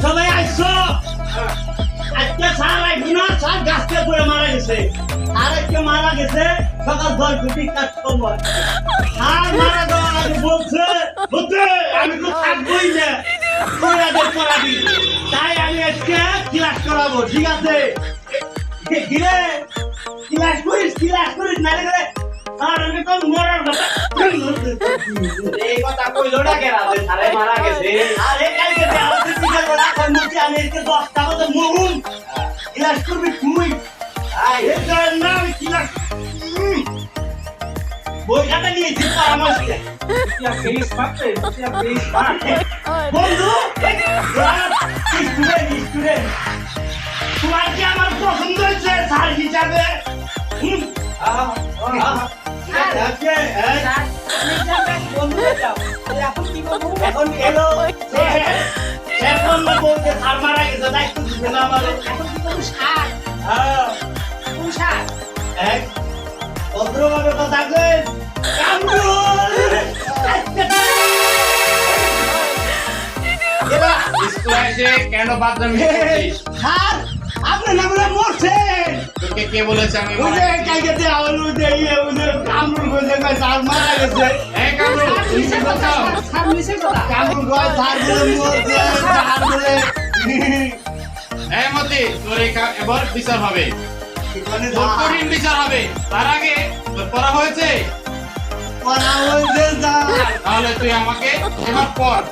সবাই আইসো আজকে সার আইবি না সার গাছতে পড়ে মারা গেছে আর আজকে মারা গেছে সকাল 10 কোটি কাজ করবো আর মারা যাওয়ার আগে বলছে বুঝতে আমি তো থাকবোই না পড়াবি তাই আমি আজকে ক্লাস করাবো ঠিক আছে গিরে ক্লাস করিস না রে আর আমি তো মরার কথা এই কথা কইলো না কেন সারে মারা গেছে আরে কালকে আমাদের বিকেল বেলা কর্মচারী আমি এসে 10 টাকা তো মরুন ক্লাস করবি তুই আই এই কারণে না আমি ক্লাস বই খাতা নিয়েছি পরামর্শ দেয় তুই ফেস পাতে তুই ফেস পাতে বন্ধু স্টুডেন্ট তোমার কি আমার পছন্দ হয়েছে স্যার হিসাবে এখন এলো এখন বলতে স্যার মারা গেছে দায়িত্ব দিবে না আমাদের এক ভদ্রভাবে কথা কই স্কুলে এসে কেন বাথরুমে করছিস? স্যার আপনি না বলে মরছেন তোকে কে বলেছে আমি মারা ওদের গেছি? কাইতে আবার ওদের কামরুল কইছে কই স্যার মারা গেছে এই কামরুল, তুই কি বলছো? কামরুল কই স্যার বলে মরছে স্যার বলে এই মতি, তোর এবার বিচার হবে। তোর কঠিন বিচার হবে। তার আগে তোর পড়া হয়েছে? পড়া হয়েছে স্যার তাহলে তুই আমাকে এবার পড়।